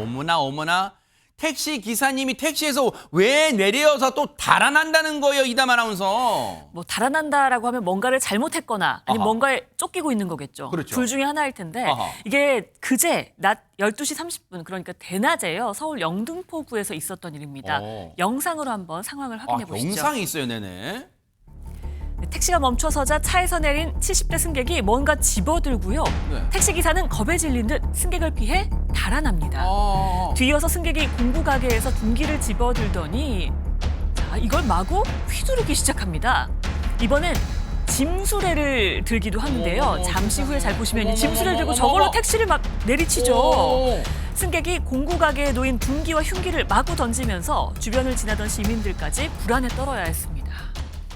어머나 어머나. 택시 기사님이 택시에서 왜 내려서 또 달아난다는 거예요, 이담 아나운서. 뭐 달아난다라고 하면 뭔가를 잘못했거나 아니면 아하. 뭔가에 쫓기고 있는 거겠죠. 그렇죠. 둘 중에 하나일 텐데 아하. 이게 그제 낮 12시 30분 그러니까 대낮에요. 서울 영등포구에서 있었던 일입니다. 영상으로 한번 상황을 확인해 보시죠. 영상이 있어요, 네네. 택시가 멈춰서자 차에서 내린 70대 승객이 뭔가 집어들고요. 네. 택시기사는 겁에 질린 듯 승객을 피해 달아납니다. 뒤이어서 승객이 공구 가게에서 둔기를 집어들더니 자, 이걸 마구 휘두르기 시작합니다. 이번엔 짐수레를 들기도 하는데요. 잠시 후에 잘 보시면 이 짐수레를 들고 저걸로 택시를 막 내리치죠. 승객이 공구 가게에 놓인 둔기와 흉기를 마구 던지면서 주변을 지나던 시민들까지 불안에 떨어야 했습니다.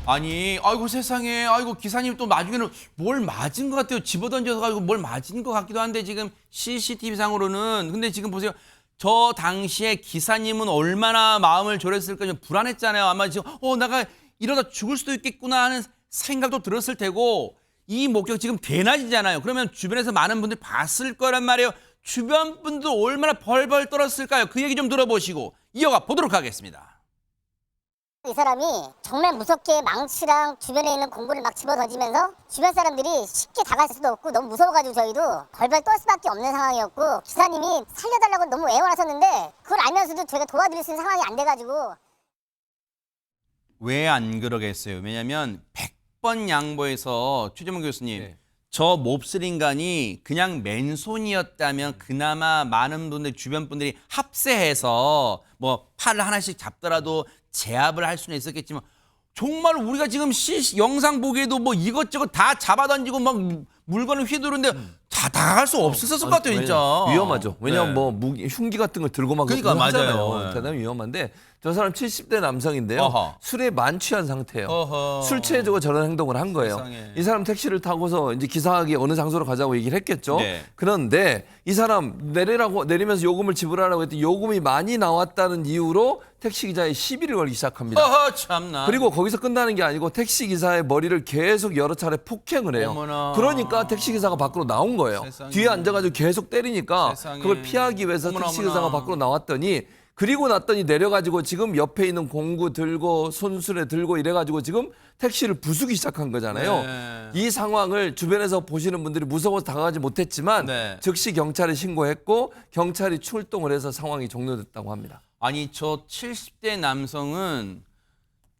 아니, 아이고 세상에, 아이고 기사님 또 나중에는 뭘 맞은 것 같아요. 집어던져서 가지고 뭘 맞은 것 같기도 한데 지금 CCTV 상으로는. 근데 지금 보세요. 저 당시에 기사님은 얼마나 마음을 졸였을까 좀 불안했잖아요. 아마 지금 내가 이러다 죽을 수도 있겠구나 하는 생각도 들었을 테고 이 목격 지금 대낮이잖아요. 그러면 주변에서 많은 분들이 봤을 거란 말이에요. 주변 분들 얼마나 벌벌 떨었을까요? 그 얘기 좀 들어보시고 이어가 보도록 하겠습니다. 이 사람이 정말 무섭게 망치랑 주변에 있는 공구를 막 집어던지면서 주변 사람들이 쉽게 다가갈 수도 없고 너무 무서워가지고 저희도 벌벌 떨 수밖에 없는 상황이었고 기사님이 살려달라고 너무 애원하셨는데 그걸 알면서도 저희가 도와드릴 수 있는 상황이 안 돼가지고. 왜 안 그러겠어요? 왜냐면 100번 양보해서 최재문 교수님 저 몹쓸 인간이 그냥 맨손이었다면 그나마 많은 분들 주변 분들이 합세해서 뭐 팔을 하나씩 잡더라도 제압을 할 수는 있었겠지만 정말 우리가 지금 영상 보기에도 뭐 이것저것 다 잡아던지고 막 물건을 휘두르는데 다 다가갈 수 없었을 것 같아요, 진짜. 위험하죠. 왜냐하면 네. 뭐 무기, 흉기 같은 걸 들고 막 그러니까 하잖아요. 맞아요. 네. 대단히 위험한데 저 사람 70대 남성인데요. 어허. 술에 만취한 상태예요. 어허. 술 취해지고 저런 행동을 한 거예요. 세상에. 이 사람 택시를 타고서 이제 기사에게 어느 장소로 가자고 얘기를 했겠죠. 네. 그런데 이 사람 내리면서 요금을 지불하라고 했더니 요금이 많이 나왔다는 이유로 택시 기자의 시비를 걸기 시작합니다. 어허, 참나. 그리고 거기서 끝나는 게 아니고 택시 기사의 머리를 계속 여러 차례 폭행을 해요. 어머나. 그러니까 택시 기사가 밖으로 나온 거예요. 세상에. 뒤에 앉아가지고 계속 때리니까 세상에. 그걸 피하기 위해서 어머나, 택시 어머나. 기사가 밖으로 나왔더니 그리고 났더니 내려가지고 지금 옆에 있는 공구 들고 손수레 들고 이래가지고 지금 택시를 부수기 시작한 거잖아요. 네. 이 상황을 주변에서 보시는 분들이 무서워서 다가가지 못했지만 네. 즉시 경찰에 신고했고 경찰이 출동을 해서 상황이 종료됐다고 합니다. 아니 저 70대 남성은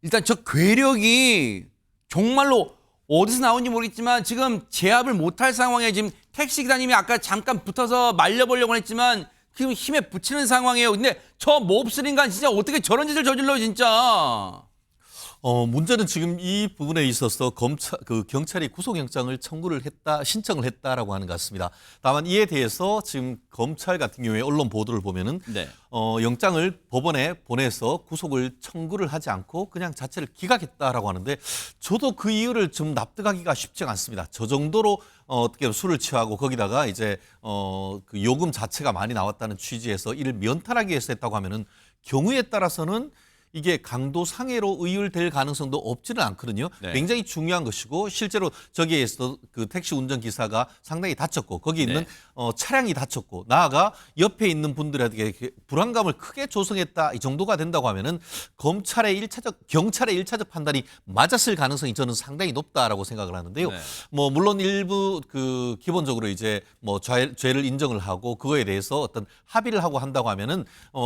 일단 저 괴력이 정말로 어디서 나온지 모르겠지만 지금 제압을 못할 상황에 지금 택시 기사님이 아까 잠깐 붙어서 말려보려고 했지만 지금 힘에 부치는 상황이에요. 근데 저 몹쓸 인간 진짜 어떻게 저런 짓을 저질러요 진짜. 문제는 지금 이 부분에 있어서 경찰이 구속영장을 신청을 했다라고 하는 것 같습니다. 다만 이에 대해서 지금 검찰 같은 경우에 언론 보도를 보면은 네. 영장을 법원에 보내서 구속을 청구를 하지 않고 그냥 자체를 기각했다라고 하는데 저도 그 이유를 좀 납득하기가 쉽지가 않습니다. 저 정도로 어떻게 술을 취하고 거기다가 이제 그 요금 자체가 많이 나왔다는 취지에서 이를 면탈하기 위해서 했다고 하면은 경우에 따라서는 이게 강도 상해로 의율될 가능성도 없지는 않거든요. 네. 굉장히 중요한 것이고 실제로 저기에서 그 택시 운전기사가 상당히 다쳤고 거기 있는 차량이 다쳤고 나아가 옆에 있는 분들에게 불안감을 크게 조성했다 이 정도가 된다고 하면은 경찰의 1차적 판단이 맞았을 가능성이 저는 상당히 높다라고 생각을 하는데요. 네. 뭐 물론 일부 기본적으로 이제 뭐 죄를 인정을 하고 그거에 대해서 어떤 합의를 하고 한다고 하면은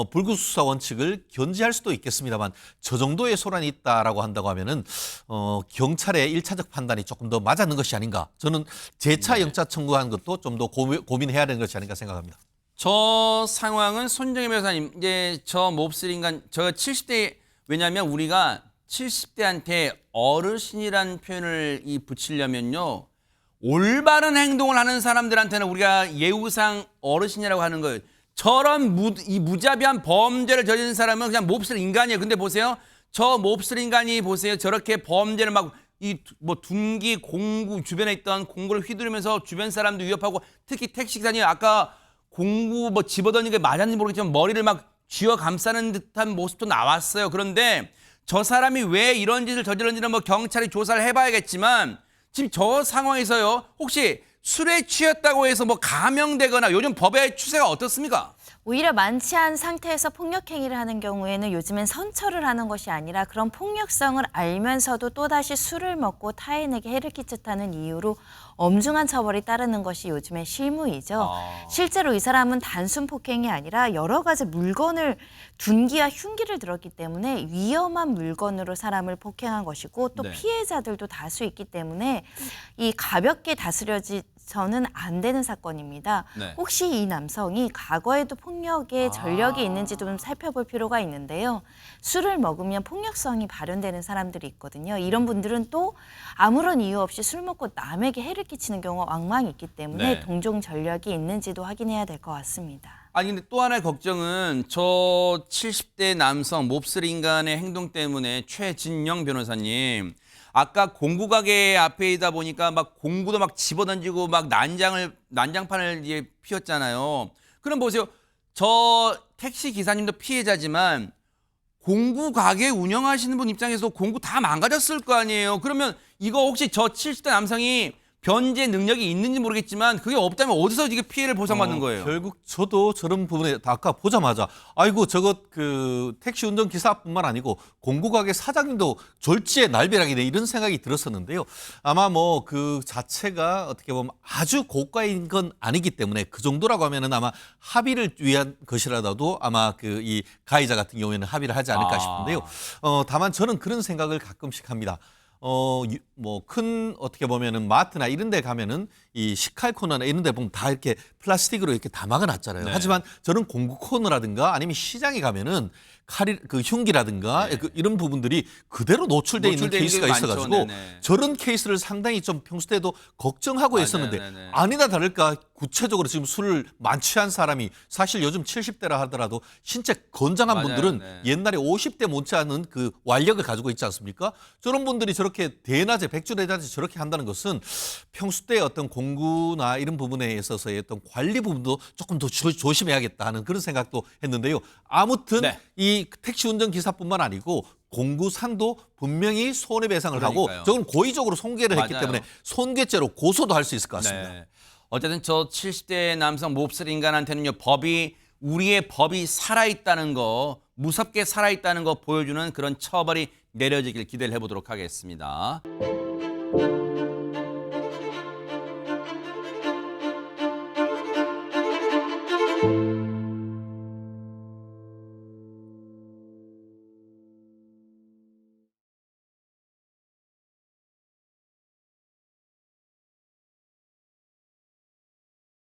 불구수사 원칙을 견지할 수도 있겠습니다만 저 정도의 소란이 있다라고 한다고 하면은 경찰의 1차적 판단이 조금 더 맞았는 것이 아닌가. 저는 재차 영장 청구하는 것도 좀 더 고민해야 되는 것이 아닌가 생각합니다. 저 상황은 손정혜 변호사님 이제 저 몹쓸 인간 저 70대 왜냐하면 우리가 70대한테 어르신이란 표현을 붙이려면요 올바른 행동을 하는 사람들한테는 우리가 예우상 어르신이라고 하는 거예요. 저런 이 무자비한 범죄를 저지른 사람은 그냥 몹쓸 인간이에요. 근데 보세요. 저 몹쓸 인간이 보세요. 저렇게 범죄를 막 뭐 둔기, 공구 주변에 있던 공구를 휘두르면서 주변 사람도 위협하고 특히 택시 기사님 아까 공구 뭐 집어던진 게 맞았는지 모르겠지만 머리를 막 쥐어 감싸는 듯한 모습도 나왔어요. 그런데 저 사람이 왜 이런 짓을 저질렀는지는 뭐 경찰이 조사를 해봐야겠지만 지금 저 상황에서요. 혹시 술에 취했다고 해서 뭐 감형되거나 요즘 법의 추세가 어떻습니까? 오히려 만취한 상태에서 폭력행위를 하는 경우에는 요즘엔 선처를 하는 것이 아니라 그런 폭력성을 알면서도 또다시 술을 먹고 타인에게 해를 끼쳤다는 이유로 엄중한 처벌이 따르는 것이 요즘의 실무이죠. 실제로 이 사람은 단순 폭행이 아니라 여러 가지 물건을 둔기와 흉기를 들었기 때문에 위험한 물건으로 사람을 폭행한 것이고 또 네. 피해자들도 다수 있기 때문에 이 가볍게 다스려져는 안 되는 사건입니다. 네. 혹시 이 남성이 과거에도 폭력에 전력이 있는지도 좀 살펴볼 필요가 있는데요. 술을 먹으면 폭력성이 발현되는 사람들이 있거든요. 이런 분들은 또 아무런 이유 없이 술 먹고 남에게 해를 끼치는 경우가 왕왕 있기 때문에 네. 동종 전력이 있는지도 확인해야 될 것 같습니다. 아니 근데 또 하나의 걱정은 저 70대 남성 몹쓸 인간의 행동 때문에 최진영 변호사님 아까 공구 가게 앞에이다 보니까 막 공구도 막 집어던지고 막 난장판을 이제 피웠잖아요. 그럼 보세요. 저 택시 기사님도 피해자지만 공구 가게 운영하시는 분 입장에서 공구 다 망가졌을 거 아니에요. 그러면 이거 혹시 저 70대 남성이 변제 능력이 있는지 모르겠지만 그게 없다면 어디서 이게 피해를 보상받는 거예요? 결국 저도 저런 부분에 아까 보자마자 아이고 저것 그 택시 운전 기사뿐만 아니고 공구가게 사장님도 졸지에 날벼락이네 이런 생각이 들었었는데요. 아마 뭐 그 자체가 어떻게 보면 아주 고가인 건 아니기 때문에 그 정도라고 하면은 아마 합의를 위한 것이라도 아마 그 이 가해자 같은 경우에는 합의를 하지 않을까 싶은데요. 다만 저는 그런 생각을 가끔씩 합니다. 뭐 큰 어떻게 보면은 마트나 이런 데 가면은 이 식칼 코너나 이런 데 보면 다 이렇게 플라스틱으로 이렇게 다 막아놨잖아요. 네. 하지만 저는 공구 코너라든가 아니면 시장에 가면은 칼이 그 흉기라든가 네. 이런 부분들이 그대로 노출돼 있는 노출돼 케이스가 있는 게 많죠. 있어가지고 네네. 저런 케이스를 상당히 좀 평소 때도 걱정하고 맞아요. 있었는데 네네. 아니다 다를까 구체적으로 지금 술을 만취한 사람이 사실 요즘 70대라 하더라도 신체 건장한 맞아요. 분들은 네. 옛날에 50대 못지않은 그 완력을 가지고 있지 않습니까? 저런 분들이 저렇게 대낮에 백주대낮에 저렇게 한다는 것은 평소 때 어떤 공구나 이런 부분에 있어서의 어떤 관리 부분도 조금 더 조심해야겠다 하는 그런 생각도 했는데요. 아무튼 네. 이 택시 운전 기사뿐만 아니고 공구상도 분명히 손해배상을 하고 그러니까요. 저건 고의적으로 손괴를 했기 맞아요. 때문에 손괴죄로 고소도 할 수 있을 것 같습니다. 네. 어쨌든 저 70대 남성 몹쓸 인간한테는요 우리의 법이 살아있다는 거 무섭게 살아있다는 거 보여주는 그런 처벌이 내려지길 기대를 해보도록 하겠습니다.